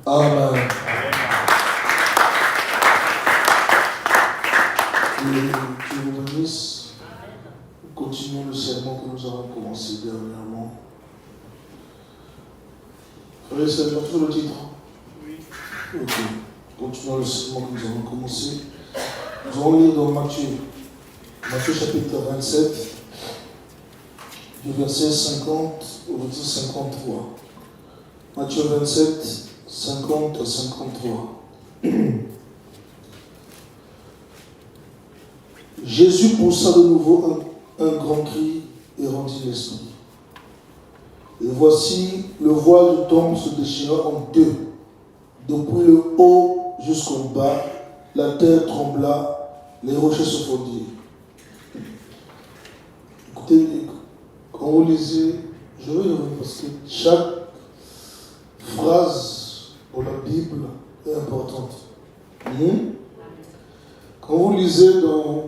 Amen. Que Dieu vous bénisse. Continuons le sermon que nous avons commencé dernièrement. Frère et sœurs, vous avez le titre? Oui. Ok. Continuons le sermon que nous avons commencé. Nous allons lire dans Matthieu chapitre 27, du verset 50 au verset 53. Matthieu 27, 50 à 53. Jésus poussa de nouveau un grand cri et rendit l'esprit. Et voici, le voile du temple se déchira en deux, depuis le haut jusqu'au bas, la terre trembla, les rochers se fondirent. Écoutez, quand vous lisez, je vais revenir parce que chaque phrase dans la Bible est importante. Quand vous lisez dans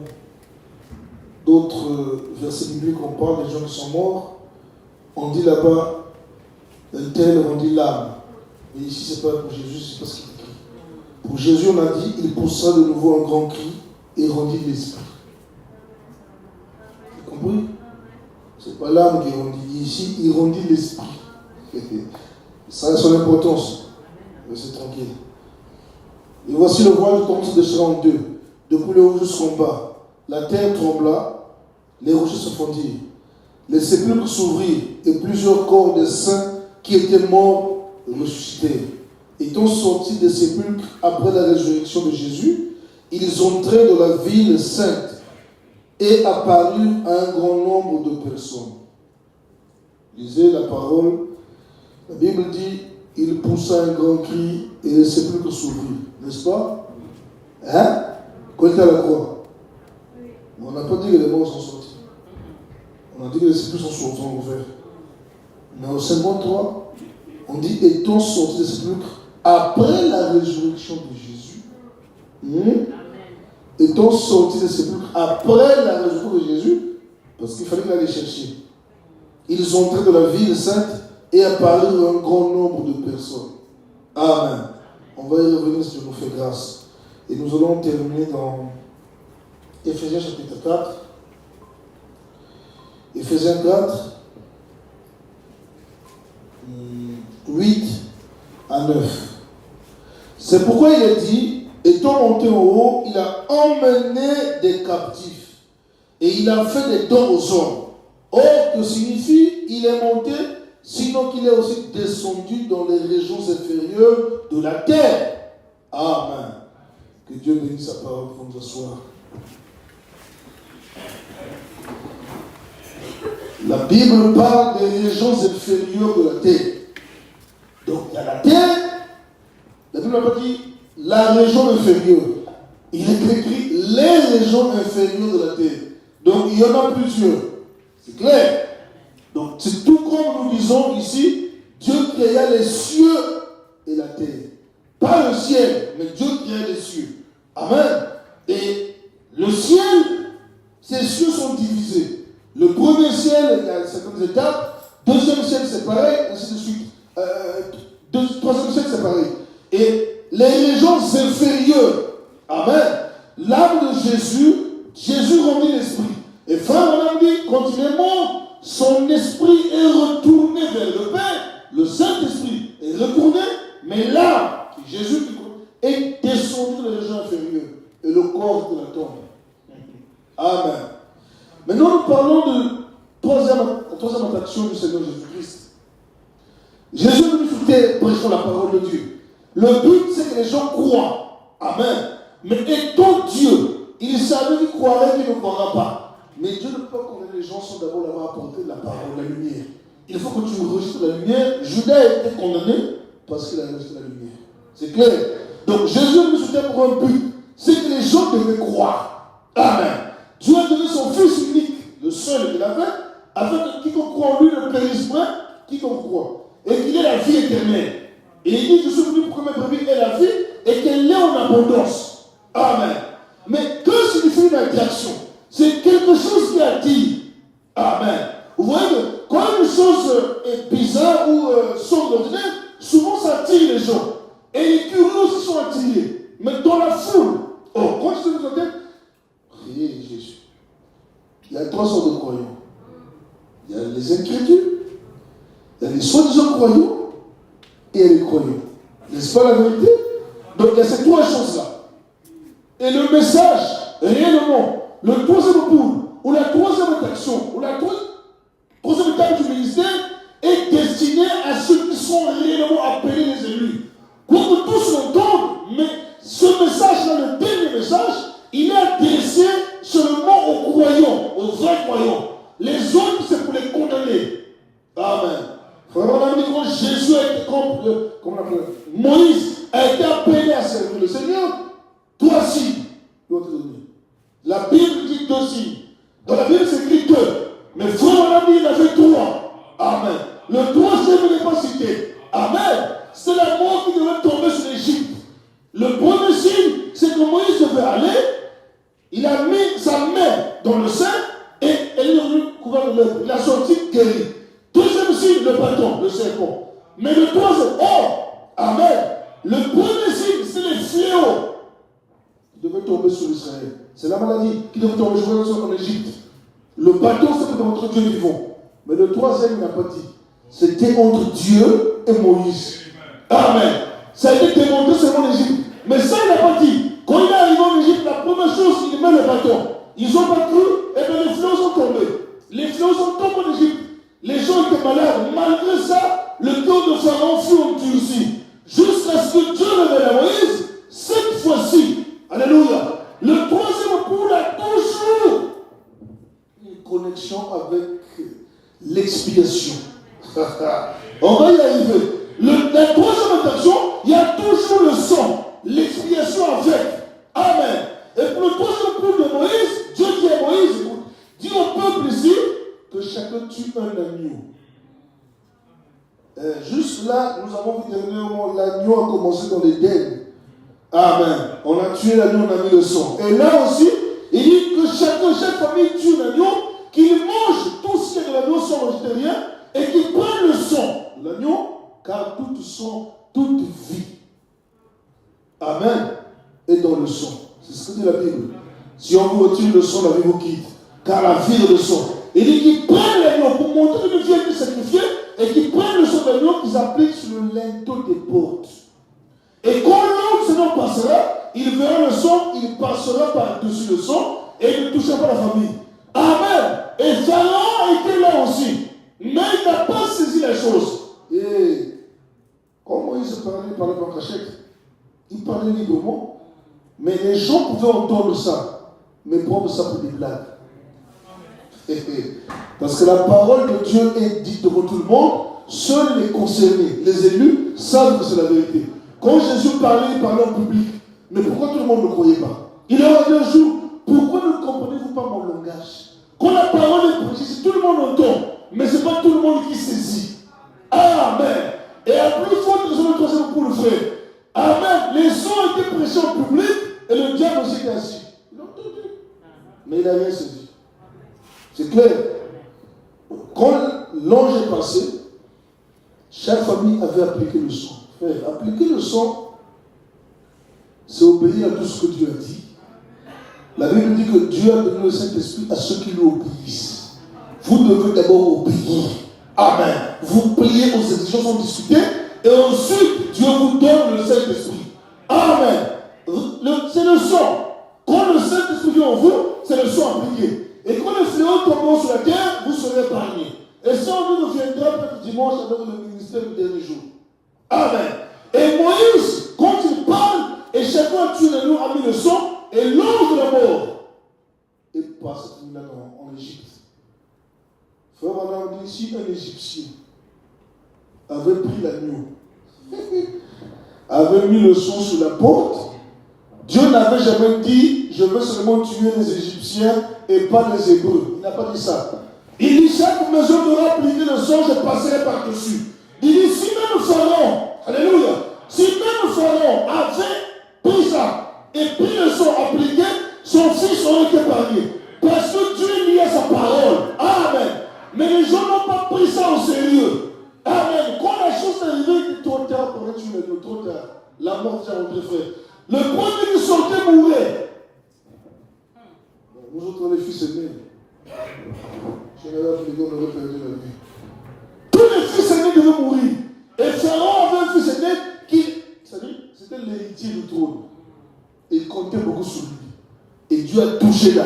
d'autres versets bibliques, on parle des gens qui sont morts, on dit là-bas, un tel rendit l'âme. Mais ici, ce n'est pas pour Jésus, c'est pas ce qu'il écrit. Pour Jésus, on a dit, il poussa de nouveau un grand cri et rendit l'esprit. Vous avez compris? Ce n'est pas l'âme qui rendit. Ici, il rendit l'esprit. Ça a son importance. C'est tranquille. Et voici le voile du temple se déchira en deux, depuis le haut jusqu'en bas. La terre trembla, les rochers se fondirent. Les sépulcres s'ouvrirent et plusieurs corps des saints qui étaient morts ressuscitèrent. Étant sortis des sépulcres après la résurrection de Jésus, ils entrèrent dans la ville sainte et apparurent à un grand nombre de personnes. Lisez la parole. La Bible dit, il poussa un grand cri et les sépulcres s'ouvrirent. N'est-ce pas? Hein? Quand il est à la croix. On n'a pas dit que les morts sont sortis. On a dit que les sépulcres sont ouverts. Mais au 53, on dit étant sortis des sépulcres après la résurrection de Jésus. Étant sortis des sépulcres après la résurrection de Jésus, parce qu'il fallait aller chercher. Ils entraient dans la ville sainte et apparurent un grand nombre de personnes. Amen. On va y revenir si Dieu nous fait grâce. Et nous allons terminer dans Éphésiens chapitre 4. Éphésiens 4, 8 à 9. C'est pourquoi il est dit, étant monté en haut, il a emmené des captifs et il a fait des dons aux hommes. Or, que signifie il est monté, sinon qu'il est aussi descendu dans les régions inférieures de la terre. Amen. Que Dieu bénisse sa parole pour nous asseoir. La Bible parle des régions inférieures de la terre. Donc il y a la terre, la Bible n'a pas dit la région inférieure. Il est écrit les régions inférieures de la terre. Donc il y en a plusieurs. C'est clair. Donc c'est tout comme nous disons ici, Dieu créa les cieux et la terre. Pas le ciel, mais Dieu créa les cieux. Amen. Et le ciel, ces cieux sont divisés. Le premier ciel, il y a certaines étapes. Deuxième ciel, c'est pareil, ainsi de suite. Troisième ciel, c'est pareil. Et les régions inférieures, amen. L'âme de Jésus, Jésus rendit l'esprit. Et frère, on a dit continuellement, son esprit est retourné vers le Père. Le Saint-Esprit est retourné, mais l'âme, Jésus, est descendu dans les régions inférieures. Et le corps de la tombe. Amen. Maintenant, nous parlons de la troisième attraction du Seigneur Jésus-Christ. Jésus est venu sur terre prêchant la parole de Dieu. Le but, c'est que les gens croient. Amen. Mais étant Dieu, il savait qu'il croirait qu'il ne croira pas. Mais Dieu ne peut pas condamner les gens sans d'abord leur apporter la parole, la lumière. Il faut que tu rejettes la lumière. Judas a été condamné parce qu'il a rejeté la lumière. C'est clair. Donc Jésus est venu sur terre pour un but. C'est que les gens devaient croire. Amen. Dieu a donné son Fils unique, le seul qu'il avait, afin que quiconque croit en lui ne périsse point, quiconque croit. Et qu'il ait la vie éternelle. Et il dit, je suis venu pour que mes brebis aient la vie et qu'elle l'ait en abondance. Amen. Mais que signifie une attraction? C'est quelque chose qui attire. Amen. Vous voyez que quand une chose est bizarre ou sort d'ordinaire, souvent ça attire les gens. Et les curieux aussi sont attirés. Mais dans la foule, quand tu te dis dans ta tête, priez Jésus. Il y a 3 sortes de croyants. Il y a les incrédules, il y a les soi-disant croyants et il y a les croyants. N'est-ce pas la vérité? Donc il y a ces 3 choses-là. Et le message, réellement, le 3e point, ou la 3e action, ou la 3e étape du ministère est destiné à ceux qui sont réellement appelés les élus. Pour que tous l'entendent, mais ce message-là, le dernier message, il est adressé seulement aux croyants, aux vrais croyants. Les autres, c'est pour les condamner. Amen. Frère, on a dit quand Jésus a été, Moïse a été appelé à servir le Seigneur, 3 signes doivent te donner. La Bible dit 2 signes. Dans la Bible, c'est écrit 2. Mais frère, on a dit il avait 3. Amen. Le 3e n'est pas cité. Amen. C'est la mort qui devait tomber sur l'Égypte. Le premier signe, c'est que Moïse devait aller. Il a mis sa main dans le sein et elle est devenue couverte de lèvres. Il a sorti guéri. 2e signe, le bâton, le serpent. Mais le 3e, amen. Le premier signe, c'est les fléaux qui devaient tomber sur Israël. C'est la maladie qui devait tomber en Égypte. Le bâton, c'est pour montrer Dieu vivant. Mais le 3e, il n'a pas dit. C'était entre Dieu et Moïse. Amen. Ça a été démontré seulement en Égypte. Mais ça, il n'a pas dit. Quand il est arrivé en Égypte, la première chose, il met le bâton. Ils ont pas cru, et bien les fléaux sont tombés. Les fléaux sont tombés en Égypte. Les gens étaient malades. Malgré ça, le cœur de Pharaon fut endurci. Jusqu'à ce que Dieu révèle à Moïse, cette fois-ci, alléluia, le 3e point a toujours une connexion avec l'expiation. On va y arriver. La 3e attention, il y a toujours le sang, l'expiation avec. Amen. Et pour le 3e point de Moïse, Dieu dit à Moïse, dis au peuple ici que chacun tue un agneau. Juste là, nous avons vu dernièrement, l'agneau a commencé dans l'Éden. Amen. On a tué l'agneau, on a mis le sang. Et là aussi, il dit que chaque famille tue l'agneau, qu'il mange tout ce qui est de l'agneau sans végétarien et qu'il prenne le sang. L'agneau, car tout sang, toute vie. Amen. Est dans le sang. C'est ce que dit la Bible. Si on vous retire le sang, la vie vous quitte. Car la vie est le sang. Il dit qu'ils prennent l'agneau pour montrer que Dieu a été sacrifié et qu'ils prennent le sang de l'agneau qu'ils appliquent sur le linteau des portes. Et quand l'homme Seigneur passera, il verra le sang, il passera par-dessus le sang et il ne touchera pas la famille. Amen. Et Pharaon était là aussi. Mais il n'a pas saisi la chose. Et quand Moïse parlait par cachette, il parlait librement. Mais les gens pouvaient entendre ça, mais prendre ça pour des blagues. Parce que la parole de Dieu est dite devant tout le monde, seuls les concernés, les élus, savent que c'est la vérité. Quand Jésus parlait, il parlait en public. Mais pourquoi tout le monde ne croyait pas? Il leur a dit un jour, pourquoi ne comprenez-vous pas mon langage? Quand la parole est prêchée, tout le monde entend, mais ce n'est pas tout le monde qui saisit. Amen. Et à plus forte raison, le 3e pour le frère. Amen. Les sons ont été prêchés en public et le diable aussi était assis. Il a entendu. Mais il n'a rien saisi. C'est clair. Quand l'ange est passé, chaque famille avait appliqué le son. Frère, appliquer le son, c'est obéir à tout ce que Dieu a dit. La Bible dit que Dieu a donné le Saint-Esprit à ceux qui lui obéissent. Vous devez d'abord obéir. Amen. Vous priez aux exigences, on discute, et ensuite Dieu vous donne le Saint-Esprit. Amen. C'est le son. Quand le Saint-Esprit vient en vous, c'est le son appliqué. Et quand les fléaux tomberont sur la terre, vous serez épargnés. Et ça, on nous reviendra peut-être dimanche avec le ministère du dernier jour. Amen. Et Moïse, quand il parle, et chacun tue l'agneau, a mis le sang, et l'ange de la mort est passé en Égypte. Frère, on a dit si un Égyptien avait pris l'agneau, avait mis le sang sur la porte, Dieu n'avait jamais dit je veux seulement tuer les Égyptiens et pas les Hébreux. Il n'a pas dit ça. Il dit chaque maison devra appliquer le sang, je passerai par-dessus. Il dit si même Pharaon, alléluia, si même Pharaon avait pris ça et pris le sang appliqué, son fils aurait été épargné. Parce que Dieu est lié à sa parole. Amen. Mais les gens n'ont pas pris ça au sérieux. Amen. Quand la chose est arrivée, il est trop tard pour tuer le trop tard. La mort déjà rentré, frère. Le premier qui sortait mourait. Nous autres, les fils aînés. Général Fligon aurait perdu la vie. Tous les fils aînés devaient mourir. Et Pharaon avait un fils aîné qui, c'était l'héritier du trône. Il comptait beaucoup sur lui. Et Dieu a touché là.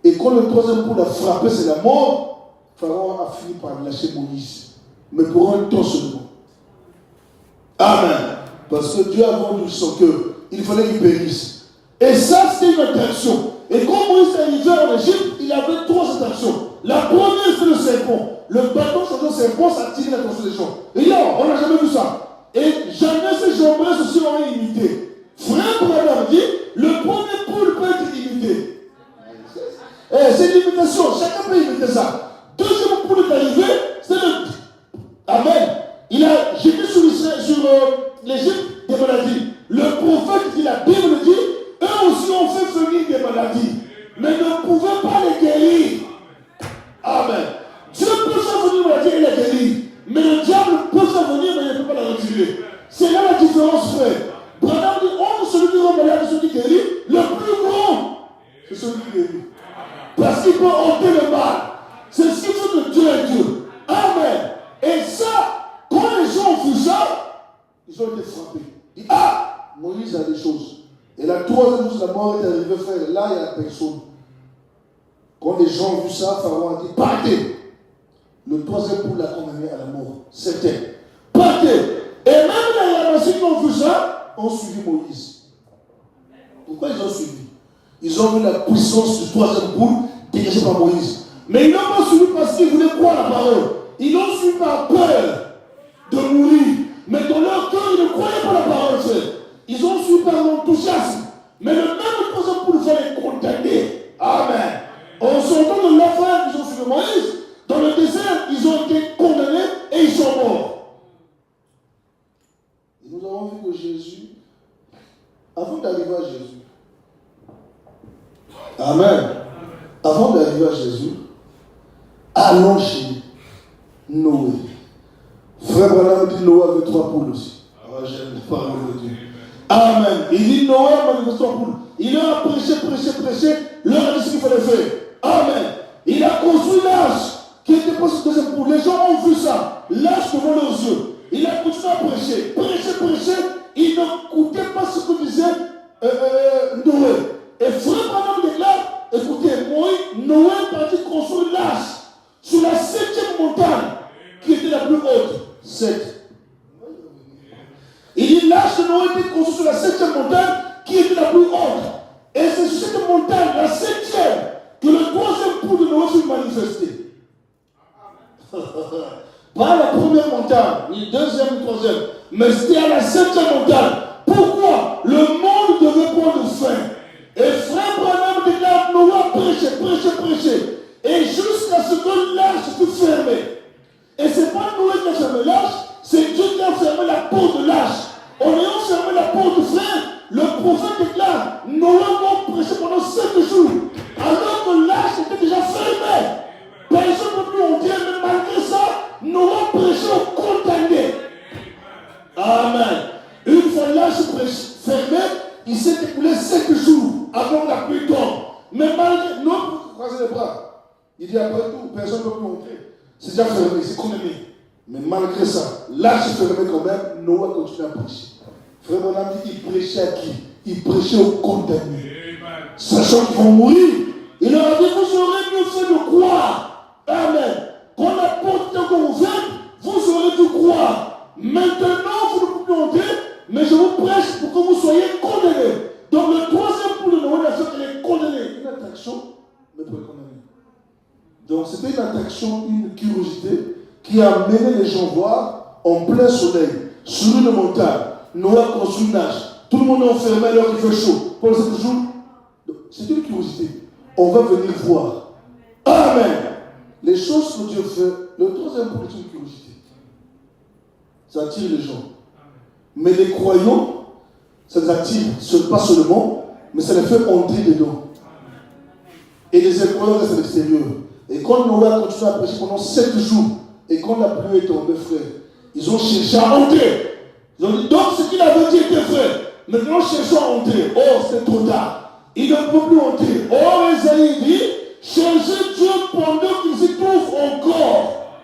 Et quand le troisième coup l'a frappé, c'est la mort, Pharaon a fini par lâcher Moïse. Mais pour un temps seulement. Amen. Parce que Dieu a vendu son cœur. Il fallait qu'il périsse. Et ça, c'était une attraction. Et quand Moïse est arrivé en Égypte, il avait 3 attractions. La première, c'était le serpent. Le bâton sur le serpent, ça attirait l'attention des gens. Et là, on n'a jamais vu ça. Et jamais ces gens-là se sont imité. Frère Branham dit, le premier poule peut être imité. C'est l'imitation, chacun peut imiter ça. Deuxième poule est arrivé, c'est le... Amen. Il a jeté sur l'Égypte des maladies. Le prophète dit, la Bible dit, eux aussi ont fait venir des maladies, mais ne pouvaient pas les guérir. Amen. Dieu peut faire venir une maladie et la guérir, mais le diable peut faire venir, mais il ne peut pas la retirer. C'est là la différence, frère. Branham dit, entre celui qui rend malade et celui qui guérit, le plus grand, c'est celui qui guérit. Parce qu'il peut ôter le mal. C'est ce qu'il faut que Dieu est Dieu. Amen. Et ça, quand les gens ont vu ça, ils ont été frappés. Ils disent, ah, Moïse a des choses. Et la troisième chose, la mort est arrivée, frère. Là, il y a personne. Quand les gens ont vu ça, Pharaon a dit, partez. Le troisième coup l'a condamné à la mort. C'était. Partez. Et même les Ramassites qui ont vu ça, ont suivi Moïse. Pourquoi ils ont suivi? Ils ont vu la puissance du troisième boule dégagée par Moïse. Mais ils n'ont pas suivi parce qu'ils voulaient croire la parole. Ils l'ont suivi par peur de mourir. Mais dans leur cœur, ils ne croyaient pas la parole, frère. Ils ont suivi par l'enthousiasme. Mais le même troisième boule fallait les condamner. Amen. En sortant de l'enfer, ils ont suivi Moïse. Dans le désert, ils ont été condamnés et ils sont morts. Et nous avons vu que Jésus, avant d'arriver à Jésus, Amen. Avant d'arriver à Jésus, allons chez Noé. Frère Branham dit Noé avait 3 poules aussi. Ah, j'aime la parole de Dieu. Amen. Il dit Noé avait 3 poules. Il leur a prêché, leur a dit ce qu'il fallait faire. Amen. Il a construit l'arche qui était pas sur deuxième poule. Les gens ont vu ça. L'arche devant leurs yeux. Il a continué à prêcher. Il n'écoutait pas ce que disait Noé. Et frère Branham déclare, écoutez, Noé partit construire l'arche sur la 7e montagne qui était la plus haute. 7. Il dit l'arche de Noé était construite sur la 7e montagne qui était la plus haute. Et c'est sur cette montagne, la 7e, que le troisième coup de Noé fut manifesté. Pas la première montagne, ni deuxième, ni troisième, mais c'était à la 7e montagne. Pourquoi? Le monde devait prendre fin. Et frère Branham déclare, Noé a prêché. Et jusqu'à ce que l'arche fût fermée. Et ce n'est pas Noé qui a fermé l'arche, c'est Dieu qui a fermé la porte de l'arche. En ayant fermé la porte, frère, le prophète déclare, Noé va prêcher pendant 7 jours. Alors que l'arche était déjà fermée. Personne ne peut plus en dire, mais malgré ça, Noé prêchait au condamné. Amen. Une fois l'arche fermée, il s'est écoulé 7 jours avant la pluie tombe. Mais malgré, non, pour croiser les bras. Il dit après tout, personne ne peut plus entrer. C'est déjà fermé, c'est condamné. Mais malgré ça, l'arche fermée quand même, Noé continue à prêcher. Frère Branham dit, il prêchait à qui? Il prêchait aux condamnés. Sachant qu'ils vont mourir. Il leur a dit, vous aurez mieux fait de croire. Amen. Quand la porte est encore ouverte, vous aurez dû croire. Maintenant, vous ne pouvez plus entrer, mais je vous prêche pour que vous soyez condamnés. Donc le troisième coup de Noé, la fête, elle est condamnée. Une attraction, mais pour les condamner. Donc c'était une attraction, une curiosité qui a amené les gens voir en plein soleil, sur une montagne. Noé a construit une arche. Tout le monde est enfermé alors qu'il fait chaud. Pendant 7 jours, c'est une curiosité. On va venir voir. Amen. Les choses que Dieu fait, le troisième point est une curiosité. Ça attire les gens. Mais les croyants, ça les attire, pas seulement, mais ça les fait entrer dedans. Et les incroyants restent à l'extérieur. Et quand Noé a continué à prêcher pendant 7 jours, et quand la pluie est tombée, frère, ils ont cherché à entrer. Ils ont dit, donc ce qu'il avait dit était vrai. Maintenant, cherchons à entrer. Oh, c'est trop tard. Il ne peut plus entrer. Oh, Esaïe dit, cherchez Dieu pendant qu'il s'y trouve encore.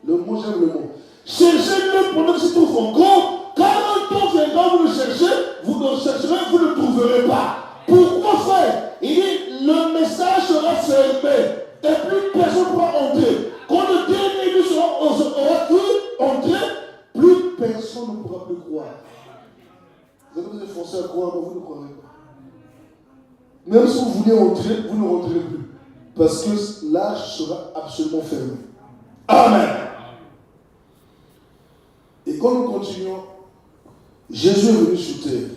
Le mot, j'aime le mot. Cherchez-le pendant qu'il s'y trouve encore. Quand un temps viendra, vous le cherchez, vous le chercherez, vous ne le trouverez pas. Pourquoi faire? Il dit, le message sera fermé. Et plus personne ne pourra entrer. Quand le dernier élu aura pu entrer, plus personne ne pourra plus croire. Vous avez des Français à croire, mais vous ne croirez pas. Même si vous voulez entrer, vous ne rentrez plus. Parce que l'âge sera absolument fermé. Amen. Et quand nous continuons, Jésus est venu sur terre.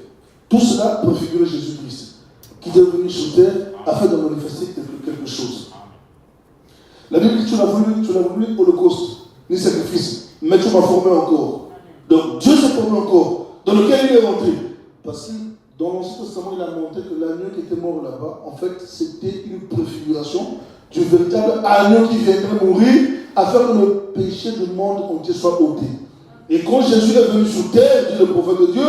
Tout cela préfigurait Jésus-Christ, qui est venu sur terre afin de manifester quelque chose. La Bible dit, tu l'as voulu holocauste, ni sacrifice, mais tu m'as formé encore. Donc Dieu s'est formé encore, dans lequel il est rentré. Parce que dans l'Ancien Testament, il a montré que l'agneau qui était mort là-bas, en fait, c'était une préfiguration du véritable agneau qui viendrait mourir afin que le péché du monde entier soit ôté. Et quand Jésus est venu sur terre, dit le prophète de Dieu,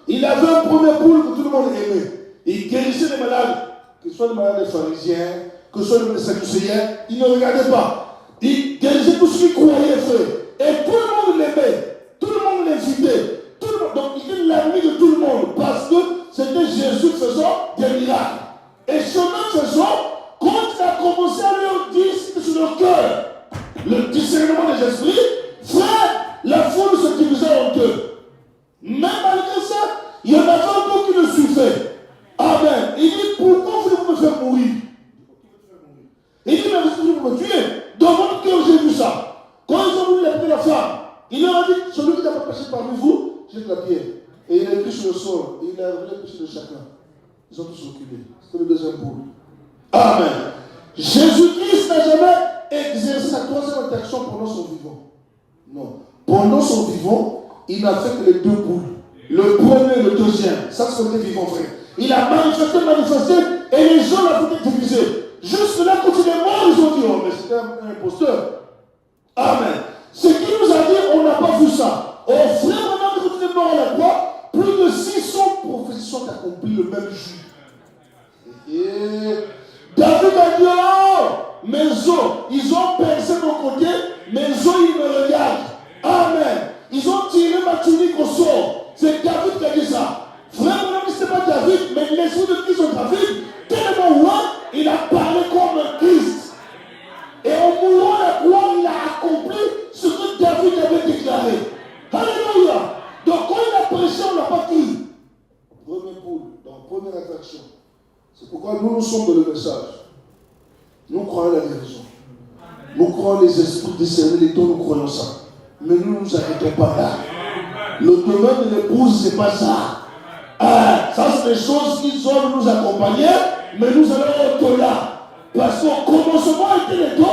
il avait un premier poule que tout le monde aimait. Il guérissait les malades, que ce soit les malades des pharisiens, que ce soit les sadducéens, il ne regardait pas. Il guérissait tout ce qui croyait, frère. Et tout le monde l'aimait, tout le monde l'invitait. Donc il est l'ami de tout le monde parce que c'était Jésus faisant des miracles. Et chemin faisant, quand il a commencé à leur dire ce qui était sur leur cœur, le discernement des esprits, frère, la foule se divisait en deux. Mais malgré ça, il y en avait encore qui le suivaient. Amen. Il dit, pourquoi voulez-vous me faire mourir? Il dit, mais vous voulez me tuer? Dans votre cœur, j'ai vu ça. Quand ils ont voulu appeler la femme, il leur a dit, celui qui n'a pas péché parmi vous, jette la pierre. Et il a écrit sur le sol. Et il a révélé le péché de chacun. Ils ont tous reculé. C'était le deuxième poule. Amen. Jésus-Christ n'a jamais exercé sa troisième attraction pendant son vivant. Non. Pendant son vivant, il n'a fait que les deux poules. Le premier et le deuxième. Ça, c'était vivant, frère. Il a manifesté, et les gens l'ont fait diviser. Juste là, quand il est mort, ils ont dit, oh, mais c'était un imposteur. Amen. Ce qu'il nous a dit, on n'a pas vu ça. Oh, frère, maintenant, quand il est mort à la croix, plus de 600 prophéties sont accomplies le même jour. Et David a dit, oh, maison, ils ont percé mon côté, maison, ils me regardent. Amen. Ils ont tiré ma tunique au sort. C'est David qui a dit ça. Frère, mon ami, ce n'est pas David, mais l'esprit de Christ en David, tellement loin, il a parlé comme un Christ. Et en mourant à la croix, il a accompli ce que David avait déclaré. Alléluia. Donc quand il a prêché, on n'a pas cru. Premier poule, donc première attraction. C'est pourquoi nous sommes dans le message. Nous croyons la guérison. Nous croyons les esprits discernés, les dons, nous croyons ça. Mais nous ne nous arrêtons pas là. Le domaine de l'épouse, ce n'est pas ça. Ça, c'est des choses qui doivent nous accompagner, mais nous allons au-delà. Parce qu'au commencement étaient les dons.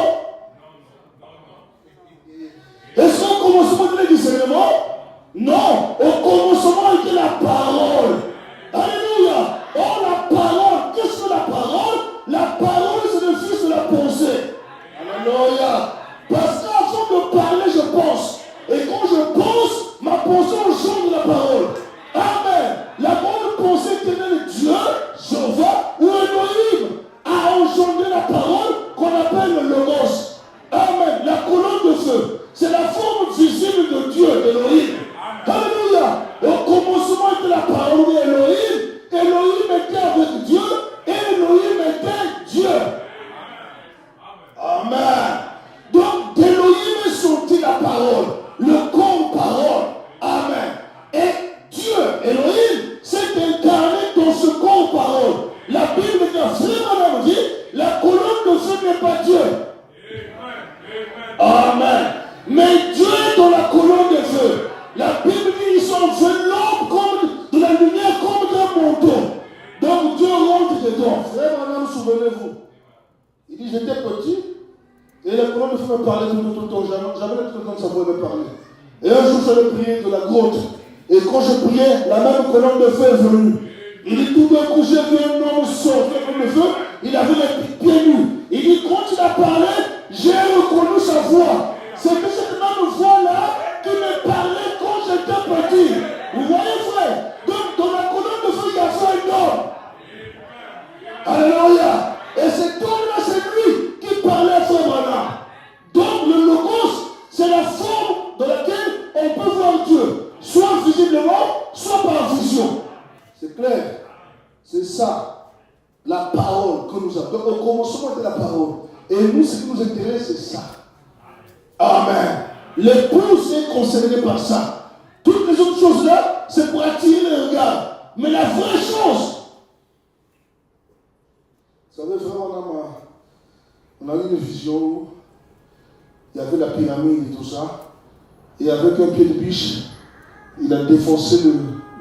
Est-ce qu'au commencement était le discernement? Non. Au commencement était la parole. Alléluia. Oh, la parole. Qu'est-ce que la parole? La parole, c'est le fils de la pensée. Alléluia. Parce qu'avant de parler, je pense. Et quand je pense, ma pensée engendre la parole. Amen. La bonne pensée éternelle de Dieu, Jéhovah ou Elohim, a engendré la parole qu'on appelle le logos. Amen. La colonne de feu. C'est la forme visible de Dieu, Elohim. Alléluia. Au commencement était la parole de Elohim. Elohim était avec Dieu. Et Elohim était Dieu. Amen. Donc d'Elohim est sortie la parole. Le corps parole. Amen. Et Dieu, Elohim, s'est incarné dans ce corps parole. La Bible dit, la colonne de feu n'est pas Dieu. Amen. Mais Dieu est dans la colonne de feu. La Bible dit, ils sont venus comme de la lumière comme d'un manteau. Donc Dieu rentre dedans. Frère, madame, souvenez-vous. Il dit, j'étais petit. Et la colonne de feu me parlait tout le temps. Jamais tout le temps ça pouvait me parler. Et un jour, j'allais prier de la grotte. Et quand je priais, la même colonne de feu est venue. Il dit, tout d'un coup, j'ai vu un homme sortir comme le feu. Il avait les pieds nus. Il dit, quand il a parlé, j'ai reconnu sa voix. C'est que cette même voix-là qui me parlait quand j'étais petit. clair? C'est ça, la parole que nous avons. Donc au commencement était la parole. Et nous, ce qui nous intéresse, c'est ça. Amen. L'épouse est concernée par ça. Toutes les autres choses-là, c'est pour attirer le regard. Mais la vraie chose, vous savez, vraiment, on a eu une vision où il y avait la pyramide et tout ça. Et avec un pied de biche, il a défoncé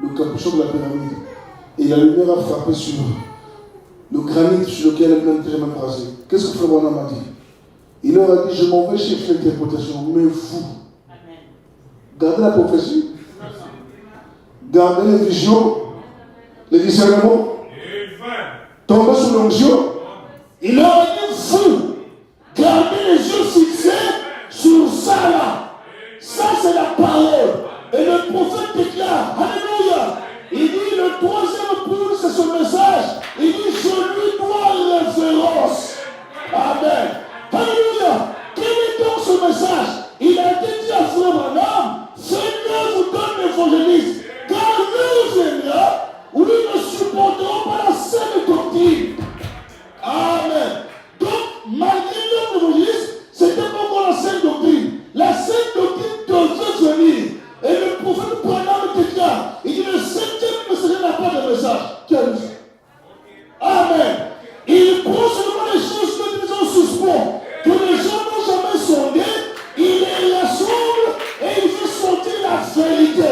le capuchon de la pyramide. Et la lumière a frappé sur le granit sur lequel elle était même rasée. Qu'est-ce que Frère Branham a dit? Il leur a dit, je m'en vais chercher l'interprétation, mais vous, gardez la prophétie, gardez les visions, les discernements, tombez sous l'onction. Il leur a dit, vous, gardez les yeux fixés sur ça là. Ça c'est la parole. Et le prophète déclare, alléluia, il dit, le troisième point, c'est ce message. Il dit, je lui dois référence. Amen. Alléluia. Quel est donc ce message? Il a été dit à Frère Branham, Seigneur vous donne l'évangéliste, car l'heure viendra où ils ne supporteront pas la saine doctrine. Amen. Donc, malgré l'heure l'évangéliste, c'était pas encore la saine doctrine. La saine doctrine devait venir. Et le prophète Branham déclare, il dit, le septième messager n'a pas de message. Quel message? Amen. Il prend seulement les choses que nous avons suspens, que les gens n'ont jamais sondé, il les rassemble et il fait sortir la vérité.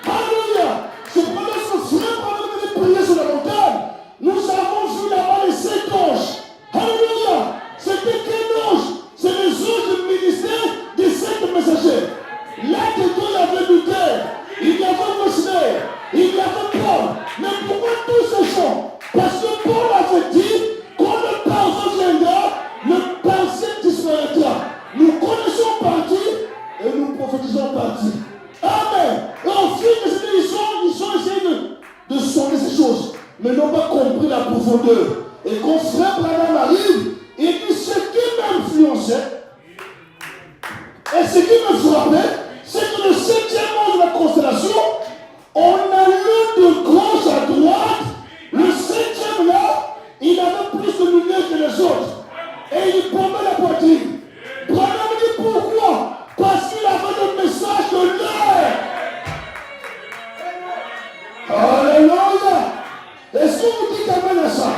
Alléluia. C'est pour ça que ce frère Branham venait prier sur la montagne. Nous avons vu là-bas les 7 anges. Alléluia. C'était quel ange? C'est les anges du ministère des 7 messagers. Là-dedans, il y avait Luther, il y avait Wesley, il y avait Paul. Mais pourquoi tous ces gens? Parce que Paul avait dit, quand le parfum viendra, le passé disparaîtra. Nous connaissons partie et nous prophétisons partie. Amen. Et au fil de cette émission, ils ont essayé de sonder ces choses, mais n'ont pas compris la profondeur. Et quand Frère Branham arrive, il dit ce qui m'influençait et ce qui me frappait, c'est que le 7e ange de la constellation, on a lu de gauche à droite. Le 7e là, il avait plus de lumière que les autres. Et il bombait la poitrine. Branham dit pourquoi? Parce qu'il avait le message de l'air. Alléluia. Est-ce que vous dites amen à ça?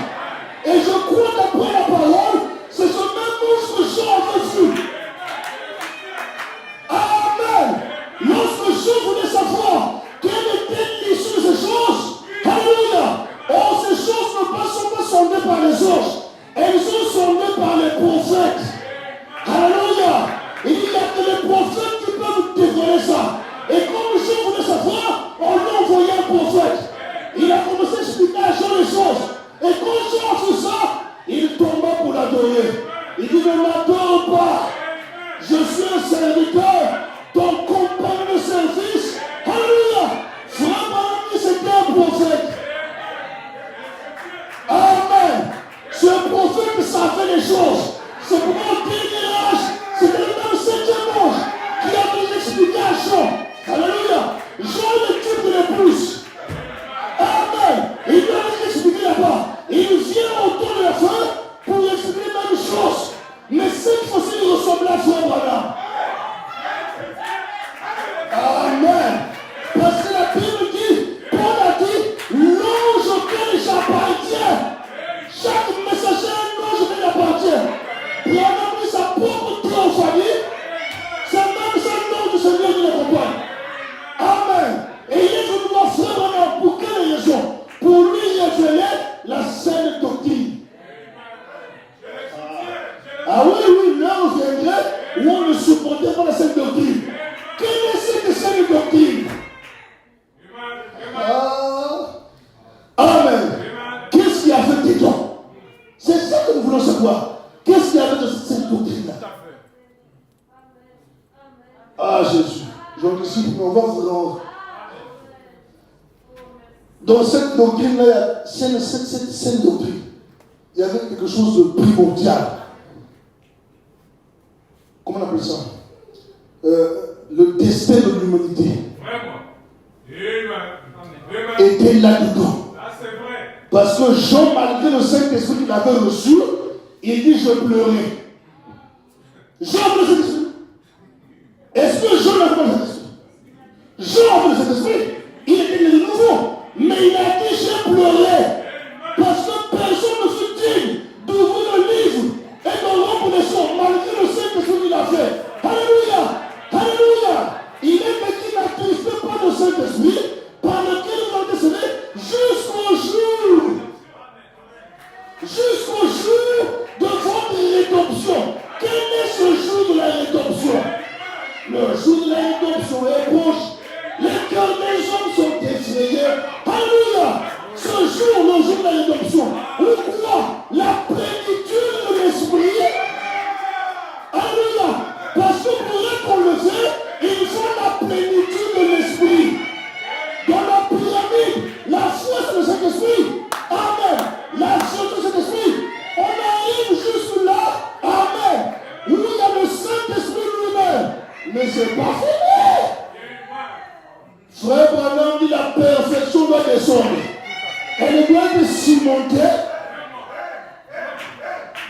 Et je crois qu'après la parole, c'est ce même ange que Jean avait vu. Amen. Lorsque Jean voulait savoir quelle était l'issue de ces choses, alléluia. Or, ces choses ne sont pas sondées par les anges. Elles sont sondées par les prophètes. Alléluia. Il y a que les prophètes qui peuvent dévoiler ça. Et comme Jean voulait savoir, on lui a envoyé un prophète. Il a commencé à expliquer à Jean les choses. Et quand Jean a fait ça, il tomba pour l'adorer. Il dit, ne m'adore pas. Je suis un serviteur, ton compagnon de service. Alléluia. Frère Branham, c'était un prophète. Amen. Ce prophète savait les choses. C'est pour mon dernier âge, c'était le même 7e ange qui a donné l'expliquer à Jean. Alléluia. Jean est le type de l'épouse. Amen. Il lui a expliqué là-bas. Il vient autour de la fin pour lui expliquer la même chose. Mais cette fois-ci, il ressemblait à Frère Branham. Amen. Parce que la Bible dit, Paul a dit, l'ange auquel j'appartiens. Chaque messager a un ange auquel il appartient. Branham dit sa propre théophanie. C'est même ça l'ange du Seigneur qui l'accompagne. Amen. Et il est venu voir Frère Branham pour quelle raison? Pour lui révéler la saine doctrine. Ah oui, l'heure viendrait où on ne supportait pas la saine doctrine. Quelle est cette saine doctrine? Amen. Qu'est-ce qu'il y avait dedans? C'est ça que nous voulons savoir. Qu'est-ce qu'il y avait dans cette doctrine-là? Ah Jésus, j'en disciple, mais on va vous rendre. Dans cette doctrine-là, cette doctrine, il y avait quelque chose de primordial. Comment on appelle ça? Le destin de l'humanité était là-dedans. Parce que Jean, malgré le Saint-Esprit qu'il avait reçu, il dit je pleurais. Jean avait le Saint-Esprit. Est-ce que Jean n'avait pas le Saint-Esprit? Jean avait le Saint-Esprit. Il était né de nouveau. Mais il a dit j'ai pleuré. Parce que personne ne fut digne d'ouvrir le livre et de rompre les sons, malgré le Saint-Esprit qu'il a fait. Alléluia. Alléluia. Il est dit qu'il n'attristait pas le Saint-Esprit par lequel il a été scellé jusqu'au jour de votre rédemption. Quel est ce jour de la rédemption? Le jour de la rédemption est proche. Les cœurs des hommes sont effrayés. Alléluia. Ce jour, le jour de la rédemption, où quoi? La plénitude de l'esprit. Alléluia. Parce que pour être enlevé, il faut la plénitude de l'esprit. Dans la pyramide, la foi c'est le Saint-Esprit. Amen. La foi c'est le Saint-Esprit. On arrive jusque là. Amen. Où il y a le Saint-Esprit lui-même. Mais c'est pas fini. Frère Branham dit la perfection doit descendre. Elle doit être cimentée.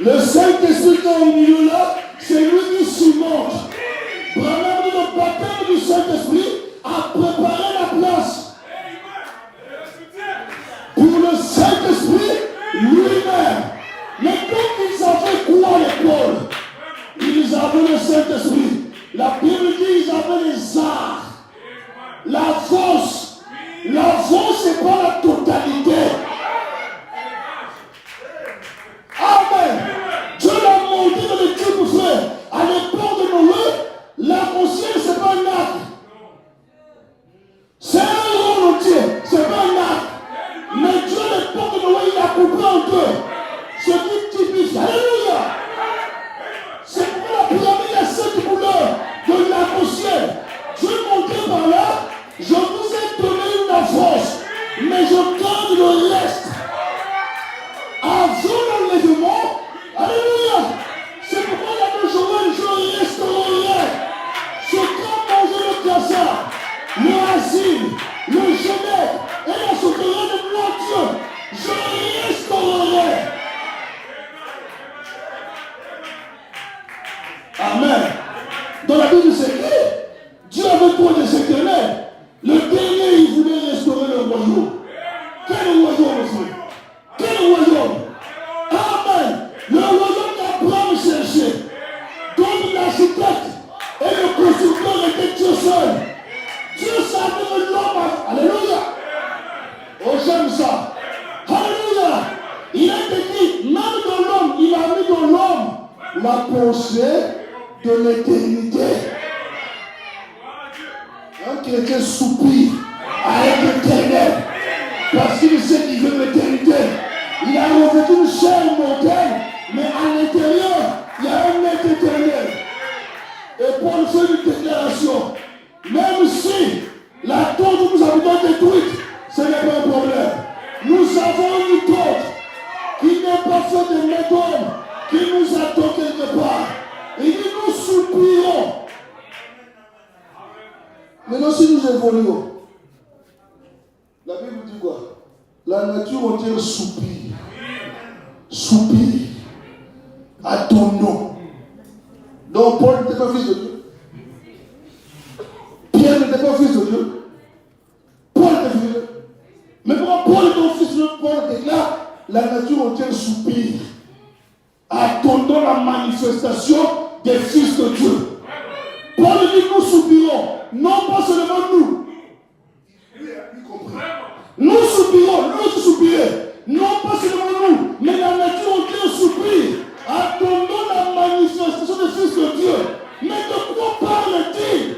Le Saint-Esprit qui est au milieu là, c'est lui qui cimente. Branham dit le baptême du Saint-Esprit a préparé la place pour le Saint-Esprit lui-même. Mais quand ils avaient quoi l'école? Ils avaient le Saint-Esprit. La Bible dit qu'ils avaient les arts. La force. La force, c'est pas la totalité. Amen. Dieu l'a montré dans les Bibles, frère. À l'époque de Noé, la conscience, c'est pas un acte. C'est un rôle entier. C'est pas un acte. Mais Dieu, à l'époque de Noé, il a coupé en deux. Ce qui typifie. Alléluia. C'est pourquoi la pyramide a 7 couleurs de l'arc-en-ciel. Dieu montrait par là, je vous ai donné une avance, mais je garde le reste. Avant l'enlèvement, alléluia. C'est pourquoi la même journée, je restaurerai ce qu'a mangé le cassard, le asile, le genève et la souterraine de mon Dieu. Je restaurerai. Amen. Dans la Bible, c'est écrit, Dieu avait trop des éternels. Le dernier, il voulait restaurer le royaume. Quel royaume, frère? Quel royaume? Amen. Le royaume qu'Abraham cherchait. Donc l'architecte et le constructeur étaient Dieu seul. Dieu savait que l'homme a... Alléluia. Oh, j'aime ça. Alléluia. Il a dit, même dans l'homme, il a mis dans l'homme la pensée de l'éternité. Un chrétien soupire avec l'éternel parce qu'il sait qu'il veut l'éternité. Il a revêtu une chair mortelle, mais à l'intérieur, il y a un être éternel. Et Paul fait une déclaration. Même si la tour que nous avons détruite, ce n'est pas un problème. Nous avons une tour qui n'est pas faite de méthode, qui nous attend quelque part. Il dit nous soupirons. Maintenant, si nous évoluons, la Bible dit quoi? La nature entière soupire. Soupire à ton nom. Donc, Paul n'était pas fils de Dieu. Pierre n'était pas fils de Dieu. Paul était fils de Dieu. Mais pourquoi Paul est fils de Dieu? Paul déclare la nature entière soupire, attendant la manifestation des fils de Dieu. Paul dit nous soupirons, non pas seulement nous. Nous soupirons, nous soupirons, non pas seulement nous, mais la nature entière soupire, attendant la manifestation des fils de Dieu. Mais de quoi parle-t-il?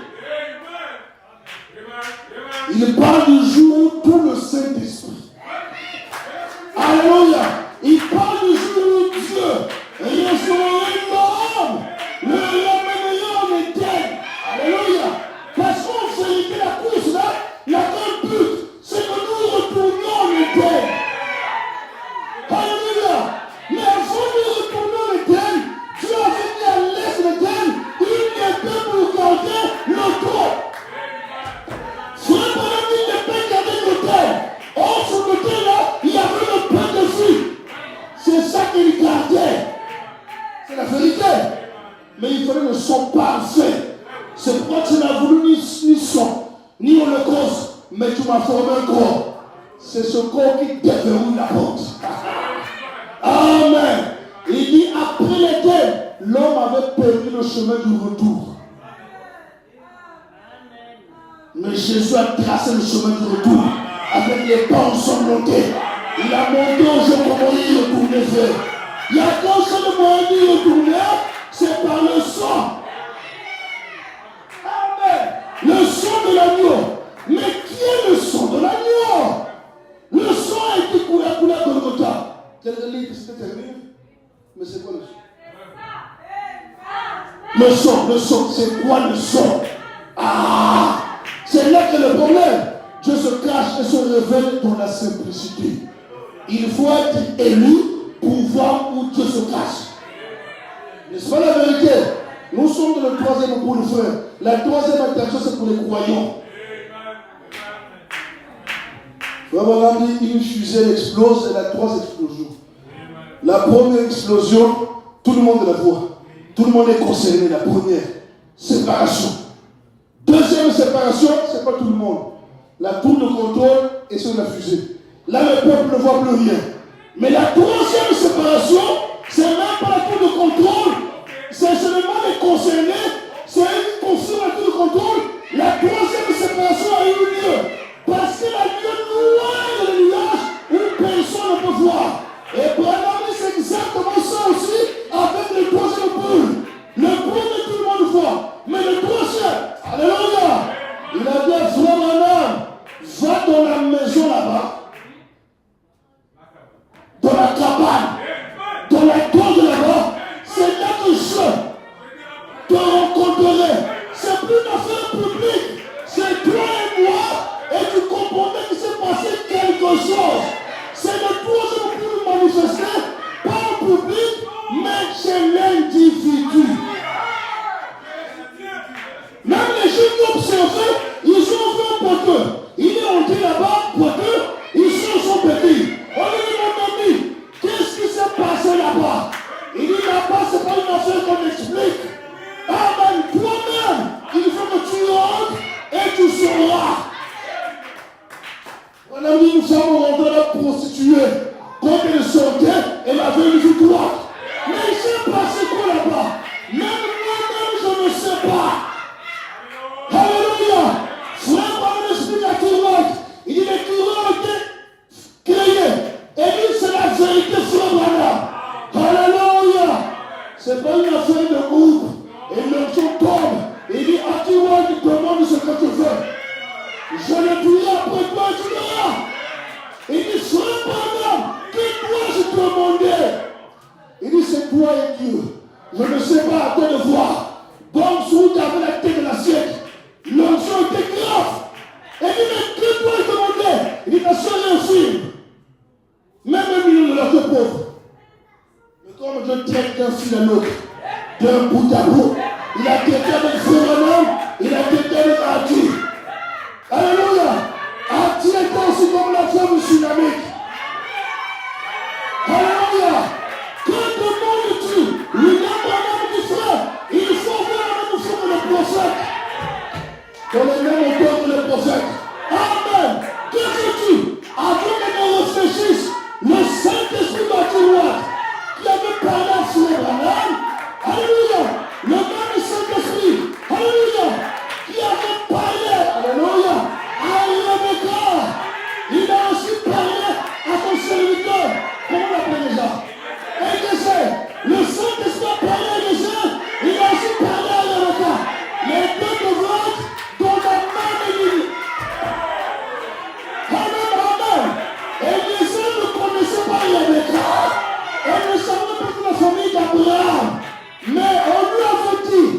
Il parle du jour où tout le Saint-Esprit. Alléluia. Il parle du jour où Dieu restaurerait l'homme, le ramènerait en éternel. Alléluia. Parce qu'en vérité, la course corps. C'est ce corps qui déverrouille la porte. Amen. Il dit, après lesquels l'homme avait perdu le chemin du retour. Mais Jésus a tracé le chemin du retour. Avec les pas ensanglantés. Il a monté au jour comment il retournait faire. Il n'y a qu'un seul moyen d'y retourner, c'est par le sang. Amen. Le sang de l'agneau. Mais qui est le sang de l'agneau? Le sang a été coulé à Golgotha. Quelqu'un dit que c'était terminé. Mais c'est quoi le sang? Le sang, c'est quoi le sang? Ah, c'est là que le problème. Dieu se cache et se révèle dans la simplicité. Il faut être élu pour voir où Dieu se cache. N'est-ce pas la vérité? Nous sommes dans le troisième pour le frère. La troisième intention, c'est pour les croyants. Frère dit, une fusée explose et la troisième explosion. La première explosion, tout le monde la voit. Tout le monde est concerné. La première, séparation. Deuxième séparation, c'est pas tout le monde. La tour de contrôle est sur la fusée. Là, le peuple ne voit plus rien. Mais la troisième séparation, c'est même pas la tour de contrôle. C'est seulement les concernés. C'est une construction la tour de contrôle. La troisième séparation a eu lieu. Parce que la lumière noire de nuage où personne ne peut voir. Et Branham, c'est exactement ça aussi avec le troisième boule. Le premier, tout le monde voit. Mais le troisième, alléluia, il a dit à frère Branham, va dans la maison là-bas, dans la cabane, dans la tour de là-bas, c'est là que je te rencontrerai. C'est plus une affaire publique, c'est toi et moi, et tu comprendrais qu'il s'est passé quelque chose. C'est le troisième pour manifester, pas en public, mais chez l'individu. Même les gens qui observaient, ils ont vu un poteau. Il est entré là-bas, poteau, ils sont petits. On lui demande, qu'est-ce qui s'est passé là-bas? Il dit là-bas, c'est pas une affaire qu'on explique. Amen. Toi-même, il faut que tu rentres et tu sauras. On a dit, nous sommes rentrés la prostituée. Quand elle sortait, elle avait une victoire. Mais il s'est passé quoi là-bas? Même moi-même, je ne sais pas. Alléluia. Frère, par l'esprit à Tyrone, il dit les Tyrone étaient créés. Et lui, c'est la vérité, frère Branham. Alléluia. C'est pas une affaire de groupe. Et l'onction tombe. Il dit à Tyrone, il demande ce que tu veux. Je le dirai après toi, tu verras. Il dit, frère Branham, que dois-je demander? Il dit, c'est toi et Dieu. Je ne sais pas, à toi de voir. Bon, sous avec la tête de l'assiette. L'onction était grave. Et il dit, mais que dois-je demander? Il dit, ta soeur est un film. Même un million de leurs pauvres. Mais comme Dieu traite d'un fil à l'autre, d'un bout à bout, il a traité avec frère Branham, il a traité avec Ati. Alléluia. Ati était aussi comme la femme tsunamique. Alléluia. Que demandes-tu? William Branham dit, frère, il faut voir la même chose que le prophète. Dans les mêmes auteurs que le prophète. Amen. Que veux-tu? Avant que nous réfléchissions, le Saint-Esprit bâtiment qui avait parlé à frère Branham, alléluia, le même Saint-Esprit, alléluia, qui avait parlé, alléluia, à Rebecca, il a aussi parlé à son serviteur, comment on l'appelle déjà? Élisée, le Saint-Esprit a parlé à Élisée, il a aussi parlé à Rebecca. Les deux devront être dans la même ligne. Amen, amen. Élisée ne connaissait pas Rebecca. Elle ne savait pas que la famille d'Abraham. Mais on lui avait dit,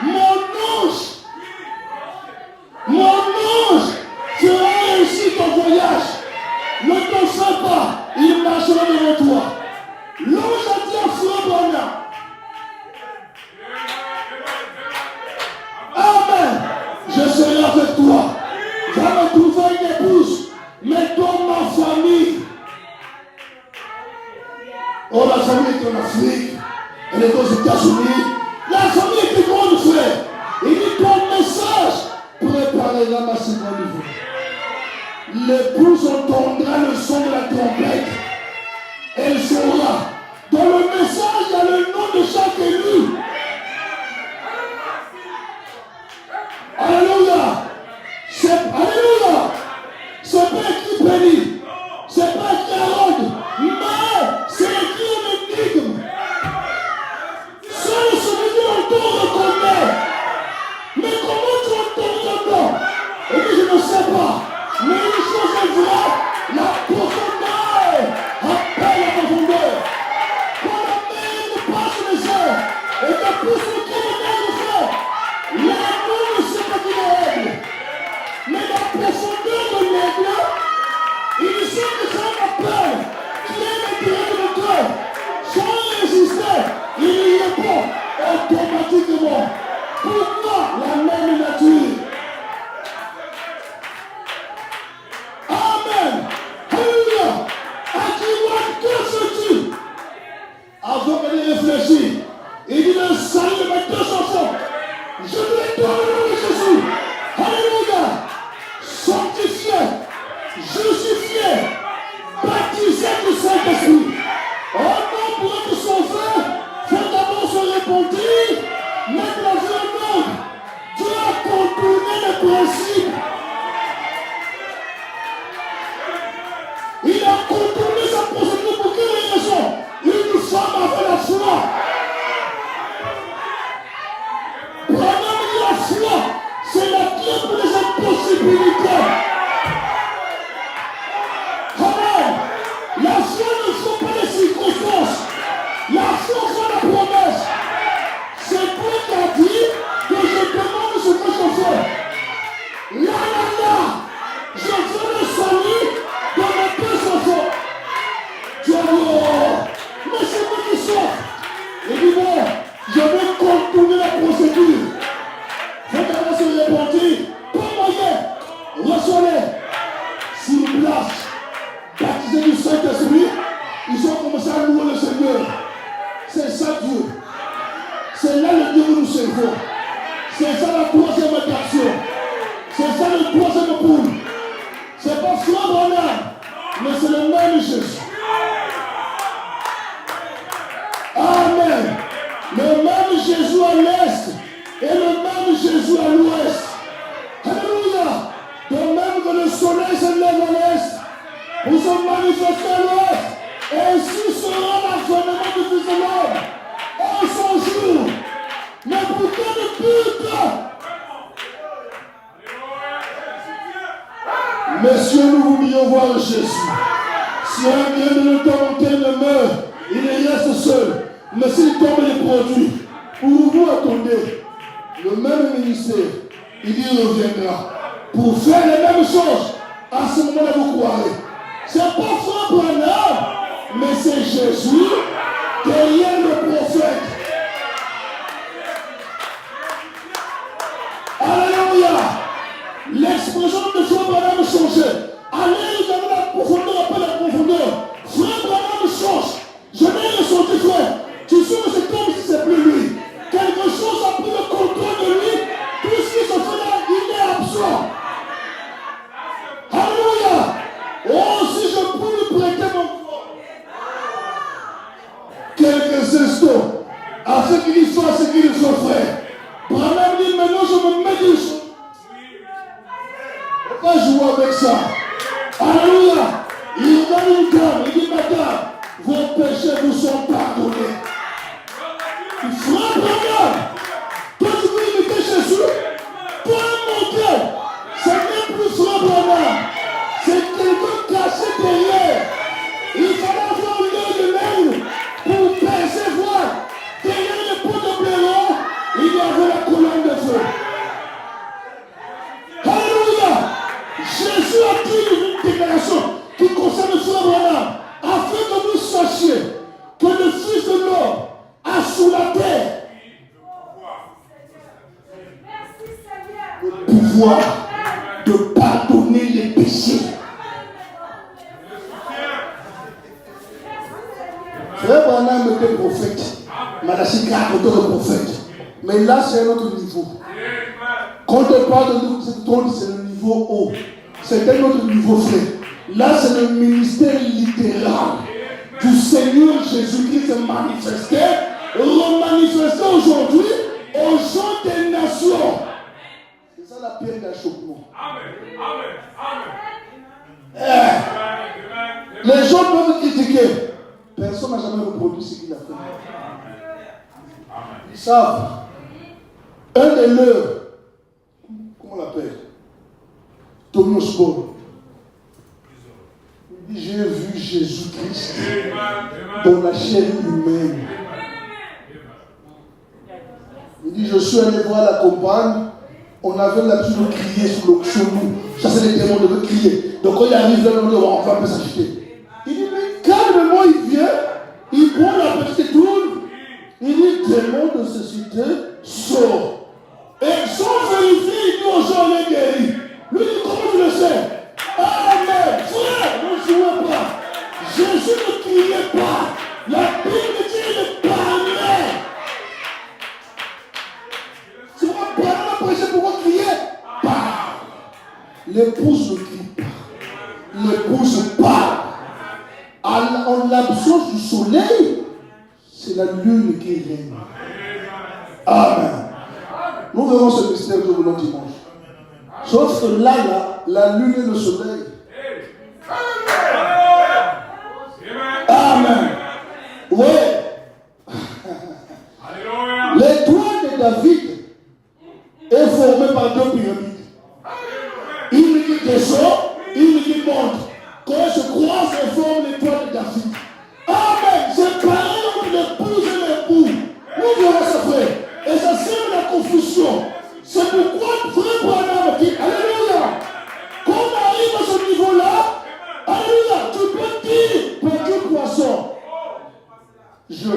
mon ange fera réussir ton voyage. Ne t'en fais pas, il marchera devant toi. L'ange a dit à frère Branham, amen, je serai avec toi. Va me trouver une épouse, mais dans ma famille. Oh, la famille est en Afrique, elle est aux États-Unis. La famille est grande, frère. Il dit ton message préparera ma seconde vie. l'épouse entendra le son de la trompette. Elle saura. Dans le message, il y a le nom de chaque élu. Alléluia. Alléluia. C'est pas écrit béni. C'est pas écrit Aaron. Mais c'est écrit une énigme. Seul celui qui entend reconnaît. Mais comment tu entends ton nom? Et puis je ne sais pas. Mais une chose est vraie, la profondeur appelle la profondeur. Quand la mer ne passe les airs, et que plus le qui de mer le fait, l'aigle ne sait pas qu'il est aigle. Mais la profondeur de l'aigle, il sait que c'est un appel qui est l'intérieur de cœur. Sans résister, il y répond automatiquement. Pourquoi la même nature? Amen. Alléluia. À que sais-tu? Avant qu'elle réfléchisse, il dit le salut de mes deux enfants. Je lui donne le nom de Jésus. Alléluia. Sanctifié, justifié, baptisé du Saint-Esprit. Oh non, pour être sauvé, faut d'abord se repentir, mettre la vie en ordre. Dieu a contourné les principes. Il a contourné sa procédure pour quelle raison? Une femme avait la foi. Branham dit la foi, c'est la clé pour les impossibilités. Amen. La foi ne fait pas les circonstances. La foi fait la promesse. C'est Dieu qui a dit que je demande ce que je fais. Là, je veux le salut de mes deux enfants. Dieu a dit, oh, mais c'est moi qui sors. Il dit, bon, je vais contourner la procédure. Faut d'abord se repentir. Pas moyen. Reçois-les. Sur place, baptisés du Saint-Esprit, ils ont commencé à louer le Seigneur. C'est ça Dieu. C'est là le Dieu que nous servons. C'est ça la troisième action. C'est ça le troisième poule. C'est pas Frère Branham, mais c'est le même Jésus. Amen. Le même Jésus à l'est et le même Jésus à l'ouest. Alléluia. De même que le soleil se lève à l'est pour se manifester à l'ouest. Ainsi sera l'avènement du Fils de l'homme en son jour. Mais pour quel but? Messieurs, nous voudrions voir Jésus. Si un bien de notre volonté ne meurt, il reste seul. Mais s'il tombe les produits, pour vous attendez le même ministère, il y reviendra pour faire les mêmes choses. À ce moment-là, vous croirez. C'est pas Frère Branham, mais c'est Jésus derrière le prophète. Alléluia. L'expression de Frère Branham changeait. Allez, vous avez la profondeur après la profondeur. Frère Branham change. Je n'ai ressenti, frère. Tu sais que c'est comme si c'est plus lui. Quelque chose a pris le contrôle de lui. Tout ce qui se fait là, il est absent. Alléluia. Oh, si je peux lui prêter mon corps. Quelques instants, afin qu'il fasse ce qu'il faut faire. Branham dit, maintenant je me mets du son. On va jouer avec ça. Alléluia. Il donne une dame, il dit, madame, vos péchés vous sont pardonnés. Frère Branham, toi tu veux imiter Jésus? Toi mon Dieu, ce n'est plus Frère Branham, c'est quelqu'un caché derrière. Il fallait avoir l'œil de l'aigle pour percevoir. Derrière les pots de blaireau, il y avait la colonne de feu. Alléluia. Jésus a dit une déclaration qui concerne Frère Branham, afin que vous sachiez que le Fils de l'homme a sous la terre le pouvoir de pardonner les péchés. Frère Branham était prophète. Malachie 4 était le prophète. Mais là, c'est un autre niveau. Quand on parle de nous, c'est le niveau haut. C'est un autre niveau, frère. Là, c'est le ministère littéral du Seigneur Jésus-Christ manifesté, remanifesté aujourd'hui aux gens des nations. C'est ça la pierre d'achoppement. Les gens peuvent critiquer. Personne n'a jamais reproduit ce qu'il a fait. Ils savent. Un de leurs, comment on l'appelle, Thomas Paul, il dit, j'ai vu Jésus-Christ dans la chair humaine. Il dit, je suis allé voir la campagne, on avait l'habitude de crier sur nous, chasser les démons, de crier. Donc quand il arrive là, on dit, on va s'acheter. Il dit, mais calmement, il vient, il prend la petite tourne, il dit, démon de cécité, sort. Et sans vérifier, il dit aux gens, on est guéri. Lui dit, comment tu le sais? Amen. Frère, ne jouez pas. Jésus ne criait pas. La Bible dit, il parlait. Si vous ne parlez pas prêcher, pourquoi crier? Parle. L'épouse ne crie pas. L'épouse parle. En l'absence du soleil, c'est la lune qui règne. Amen. Nous verrons ce mystère de le dimanche. Sauf que là, la lune et le soleil. Amen. Oui. L'étoile de David est formée par deux pyramides. Une qui descend, une qui monte. Quand elle se croise, elle forme l'étoile de David. Amen. C'est pareil entre l'épouse et l'époux. Nous verrons ça, frère. Et ça sert à la confusion. C'est pourquoi frère Branham dit, alléluia, quand on arrive à ce niveau-là, alléluia, tu peux dire, petit poisson, je.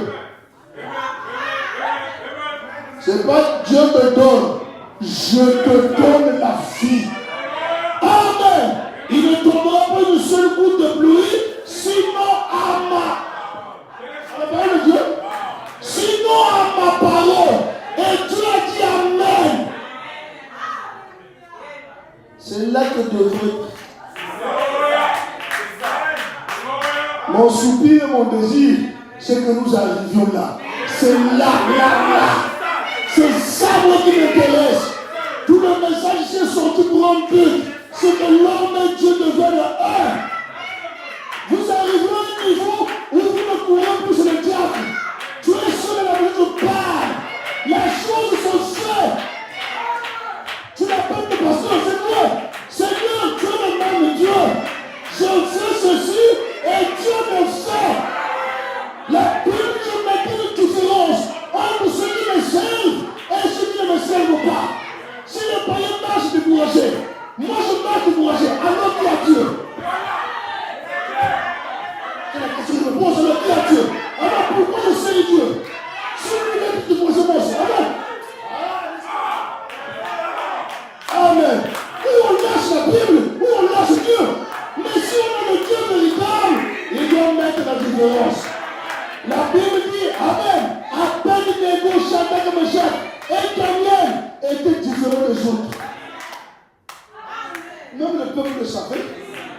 C'est pas Dieu te donne, je te donne la vie. Amen. Il ne tombera pas une seule goutte de pluie, sinon à la parole de Dieu, sinon à ma parole. Et Dieu a dit Amen. C'est là que devrait. Mon soupir et mon désir, c'est que nous arrivions là. C'est là. C'est ça moi qui m'intéresse. Tout le message ici est sorti pour un but. C'est que l'homme et Dieu deviennent un. Vous arrivez à un niveau où vous ne courez plus sur le diable. Tu es seul à la vie de part. Les choses sont faites. Tu n'appelles le pasteur, Seigneur, tu es le nom de Dieu. Je fais ceci et Dieu me fait. La Bible met une différence entre ceux qui me servent et ceux qui ne me servent pas. Si le païen marche découragé, moi je marche découragé, alors qui a Dieu? C'est la question que je me pose, alors qui a Dieu? Alors pourquoi je sers Dieu? Si lui est découragé, moi aussi. Amen. Où on lâche la Bible, où on lâche Dieu. Mais si on a le Dieu véritable, il doit mettre la différence. La Bible dit, Amen, à peine Négo, Shadrach et Meshach et Daniel étaient différents des autres. Même le peuple le savait.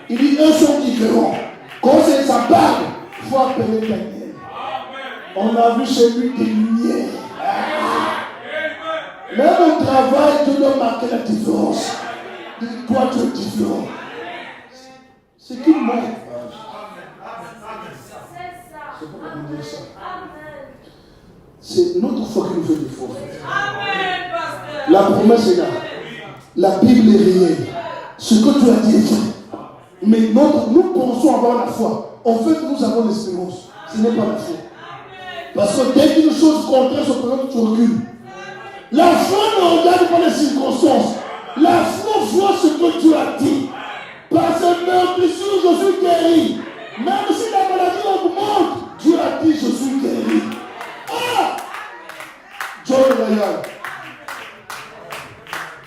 Il dit, eux sont différents. Quand c'est sa barbe, il faut appeler Daniel. On a vu chez lui des lumières. Même au travail, tu dois marquer la différence. Toi, tu es différent. C'est qui montre. C'est pas comment dire ça. C'est notre foi qui nous fait des fois. La promesse est là. La Bible est réelle. Ce que tu as dit est vrai. Mais nous pensons avoir la foi. En fait, nous avons l'espérance. Ce n'est pas la foi. Parce que dès qu'une chose contraire se présente, tu recules. La foi ne regarde pas les circonstances. La foi voit ce que tu as dit. Par cette meurtrissure, je suis guéri. Même si la maladie augmente, Dieu a dit, je suis guéri. Ah! John Ryan.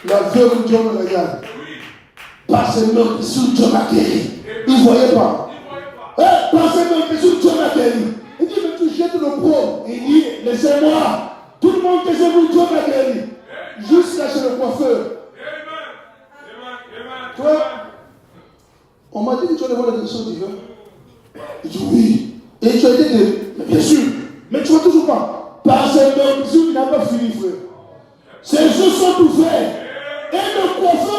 La veuve de John Ryan. Par cette meurtrissure, Dieu m'a guéri. Il ne voyait pas. Par cette meurtrissure, Dieu m'a guéri. Il dit, mais tu jettes le pauvre. Il dit, laissez-moi. Tout le monde que j'ai vu, Dieu m'a guéri. Jusqu'à chez le coiffeur. Toi, On m'a dit que tu vas devoir la direction divine. Il dit oui. Et tu as dit que, mais bien sûr, mais tu ne vois toujours pas. Parce que le bisou n'a pas fini, frère. Ses yeux sont ouverts. Et le coiffeur